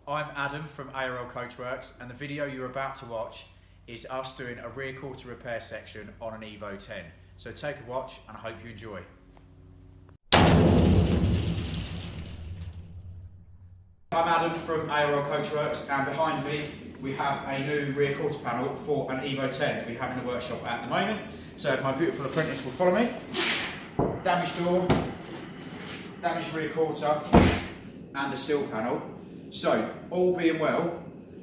I'm Adam from ARL Coachworks, and the video you're about to watch is us doing a rear quarter repair section on an Evo 10. So take a watch and I hope you enjoy. I'm Adam from ARL Coachworks, and behind me we have a new rear quarter panel for an Evo 10 that we have in the workshop at the moment. So if my beautiful apprentice will follow me. Damaged door, damaged rear quarter and a sill panel. So, all being well,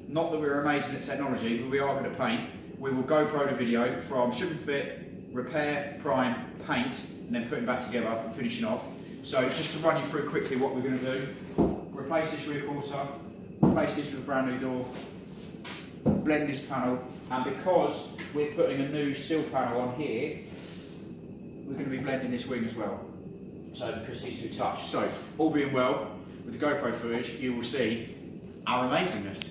not that we're amazing at technology, but we are good at paint, we will GoPro the video from shouldn't fit, repair, prime, paint, and then putting back together and finishing off. So just to run you through quickly what we're going to do, replace this rear quarter, replace this with a brand new door, blend this panel, and because we're putting a new sill panel on here, we're going to be blending this wing as well. So because these two touch. So, all being well, with the GoPro footage, you will see our amazingness.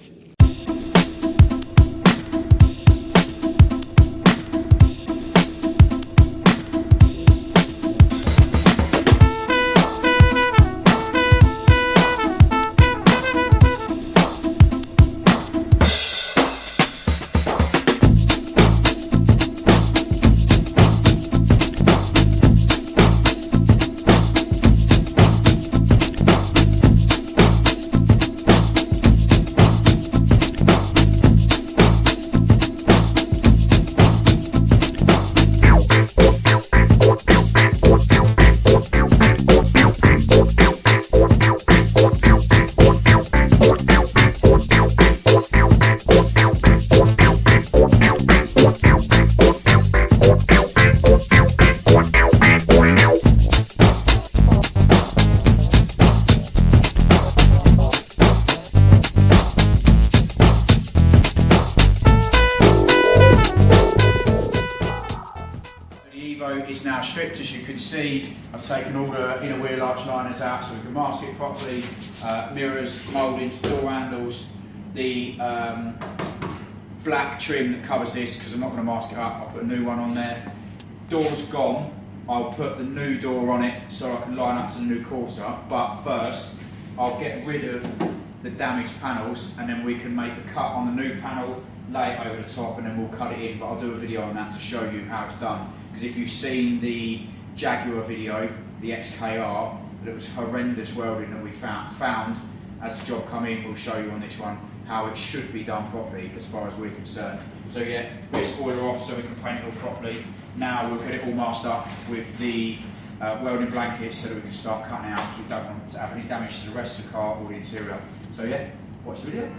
Is now stripped. As you can see, I've taken all the inner wheel arch liners out so we can mask it properly, mirrors, mouldings, door handles, the black trim that covers this, because I'm not going to mask it up, I'll put a new one on there. Door's gone, I'll put the new door on it so I can line up to the new quarter, but first I'll get rid of the damaged panels and then we can make the cut on the new panel, lay it over the top, and then we'll cut it in. But I'll do a video on that to show you how it's done, because if you've seen the Jaguar video, the XKR, that was horrendous welding that we found as the job come in, we'll show you on this one how it should be done properly as far as we're concerned. So yeah, we're spoiler off so we can paint it all properly. Now we'll get it all masked up with the welding blankets so that we can start cutting out, because we don't want to have any damage to the rest of the car or the interior. So yeah, watch the video.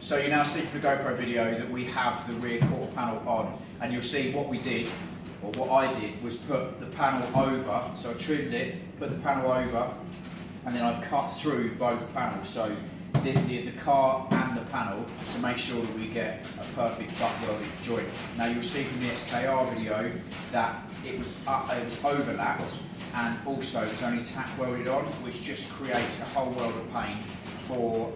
So you now see from the GoPro video that we have the rear quarter panel on. And you'll see what we did, or what I did, was put the panel over. So I trimmed it, put the panel over, and then I've cut through both panels. So the car and the panel, to make sure that we get a perfect butt welded joint. Now you'll see from the XKR video that it was overlapped, and also it's only tack welded on, which just creates a whole world of pain for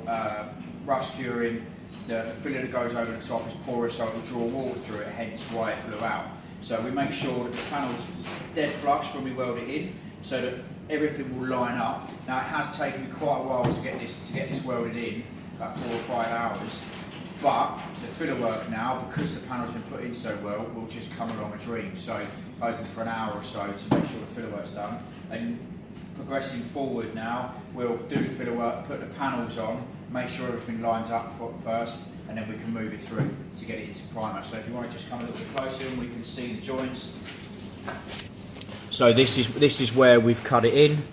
rust curing. The filler that goes over the top is porous, so it will draw water through it, hence why it blew out. So we make sure that the panel's dead flush when we weld it in, so that everything will line up. Now it has taken me quite a while to get this welded in, about 4 or 5 hours. But the filler work now, because the panel's been put in so well, will just come along a dream. So open for an hour or so to make sure the filler work's done. And progressing forward now, we'll do the filler work, put the panels on, make sure everything lines up first, and then we can move it through to get it into primer. So if you want to just come a little bit closer and we can see the joints. So this is where we've cut it in.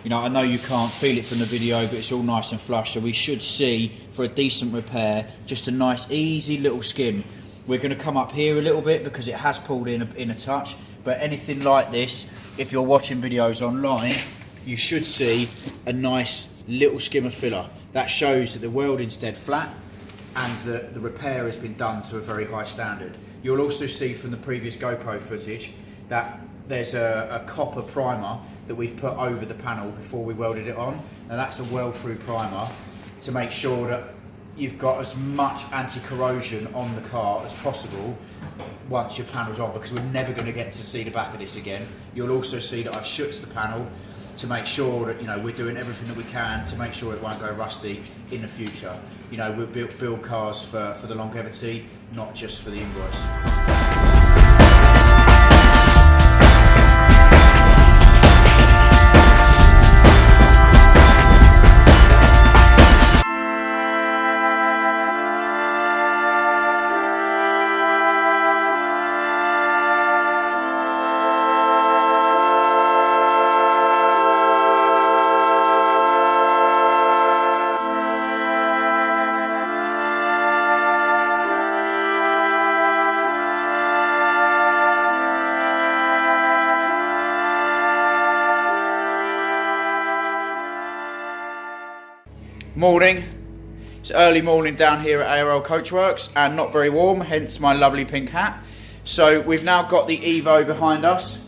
You know, I know you can't feel it from the video, but it's all nice and flush. So we should see, for a decent repair, just a nice, easy little skim. We're going to come up here a little bit because it has pulled in a touch. But anything like this, if you're watching videos online, you should see a nice little skim of filler. That shows that the welding's dead flat and that the repair has been done to a very high standard. You'll also see from the previous GoPro footage that there's a copper primer that we've put over the panel before we welded it on. Now that's a weld-through primer to make sure that you've got as much anti-corrosion on the car as possible once your panel's on, because we're never going to get to see the back of this again. You'll also see that I've schützed the panel to make sure that, you know, we're doing everything that we can to make sure it won't go rusty in the future. You know, we build cars for the longevity, not just for the invoice. Morning. It's early morning down here at ARL Coachworks and not very warm, hence my lovely pink hat. So we've now got the Evo behind us,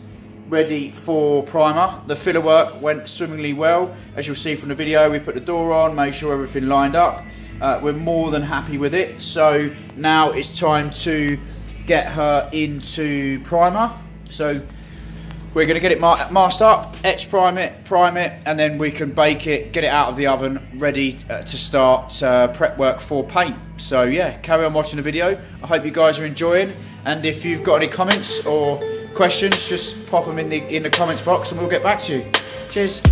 ready for primer. The filler work went swimmingly well. As you'll see from the video, we put the door on, made sure everything lined up. We're more than happy with it. So now it's time to get her into primer. So we're going to get it masked up, etch prime it, and then we can bake it, get it out of the oven, ready to start prep work for paint. So yeah, carry on watching the video. I hope you guys are enjoying, and if you've got any comments or questions, just pop them in the comments box and we'll get back to you. Cheers.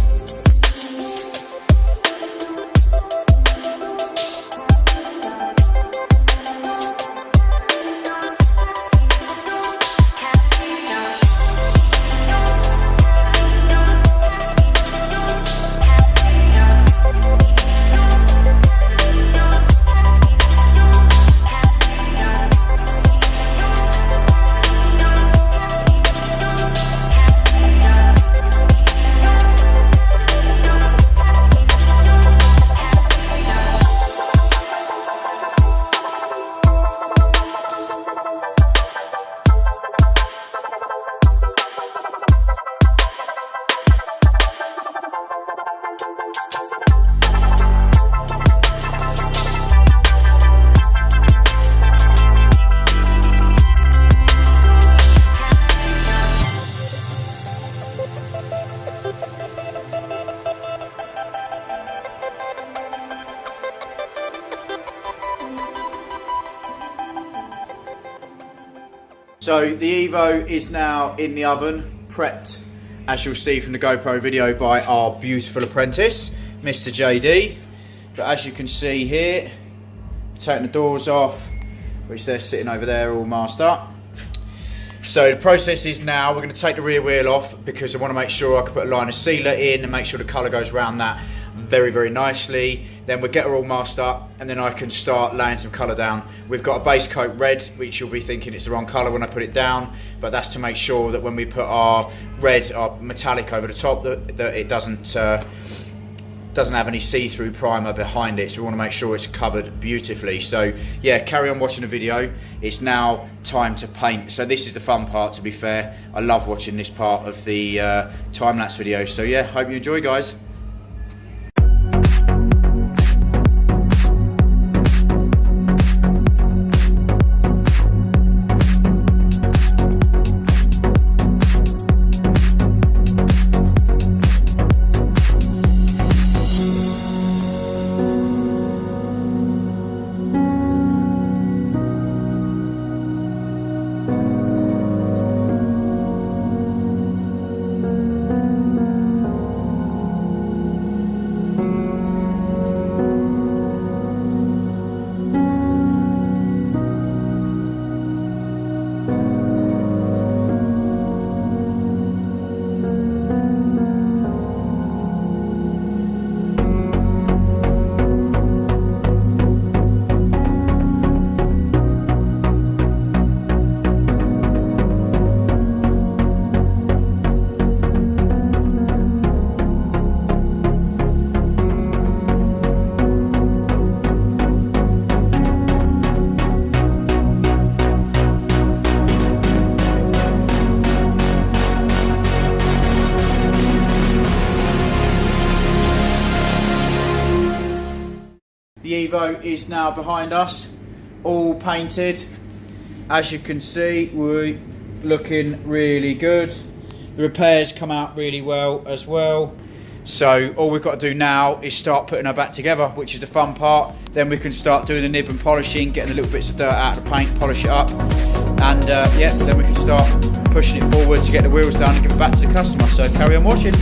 So the Evo is now in the oven, prepped, as you'll see from the GoPro video, by our beautiful apprentice, Mr. JD. But as you can see here, taking the doors off, which they're sitting over there all masked up. So the process is now, we're going to take the rear wheel off because I want to make sure I can put a line of sealer in and make sure the colour goes around that. very, very nicely. Then we'll get her all masked up, and then I can start laying some colour down. We've got a base coat red, which you'll be thinking it's the wrong colour when I put it down, but that's to make sure that when we put our red, our metallic over the top, that it doesn't have any see-through primer behind it, so we want to make sure it's covered beautifully. So yeah, carry on watching the video. It's now time to paint. So this is the fun part, to be fair. I love watching this part of the time-lapse video. So yeah, hope you enjoy, guys. The Evo is now behind us, all painted. As you can see, we're looking really good. The repairs come out really well as well. So all we've got to do now is start putting her back together, which is the fun part. Then we can start doing the nib and polishing, getting the little bits of dirt out of the paint, polish it up. And yeah, then we can start pushing it forward to get the wheels down and give it back to the customer. So carry on watching.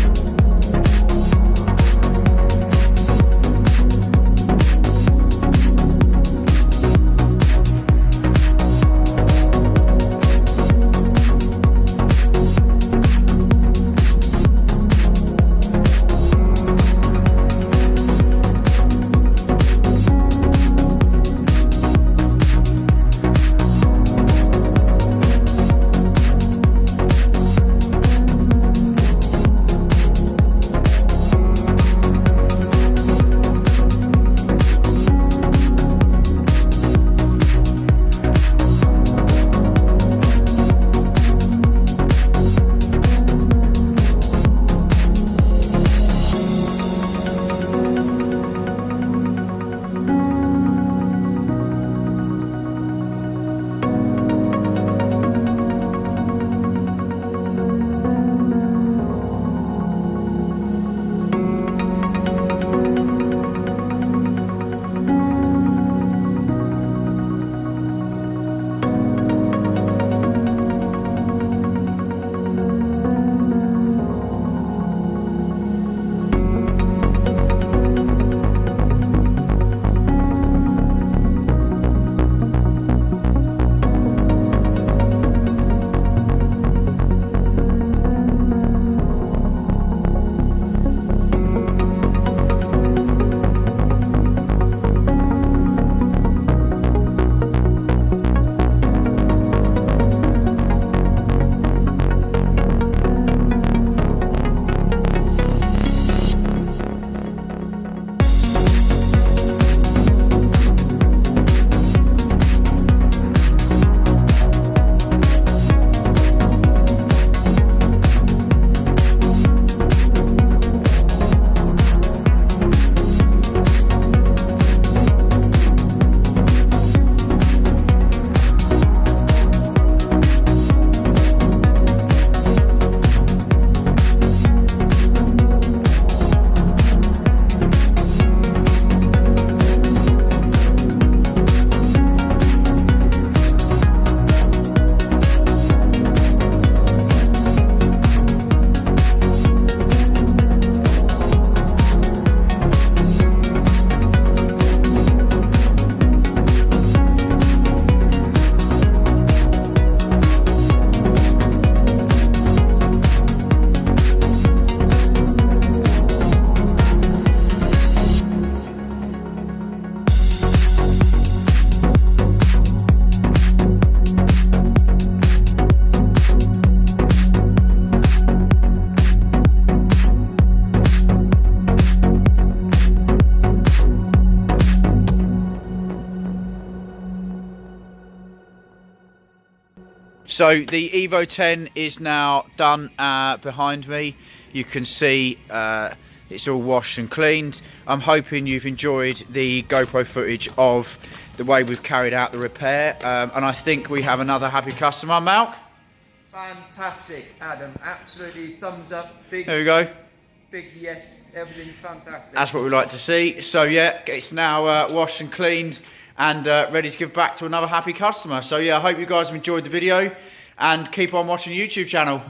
So the Evo 10 is now done behind me. You can see it's all washed and cleaned. I'm hoping you've enjoyed the GoPro footage of the way we've carried out the repair. And I think we have another happy customer, Malk. Fantastic, Adam. Absolutely thumbs up. Big, there we go. Big yes. Everything's fantastic. That's what we like to see. So yeah, it's now washed and cleaned and ready to give back to another happy customer. So yeah, I hope you guys have enjoyed the video and keep on watching the YouTube channel.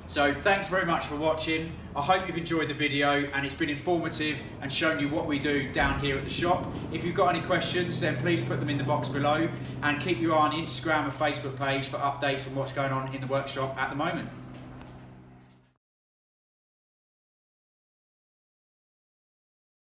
So thanks very much for watching. I hope you've enjoyed the video and it's been informative and shown you what we do down here at the shop. If you've got any questions, then please put them in the box below and keep your eye on Instagram and Facebook page for updates on what's going on in the workshop at the moment.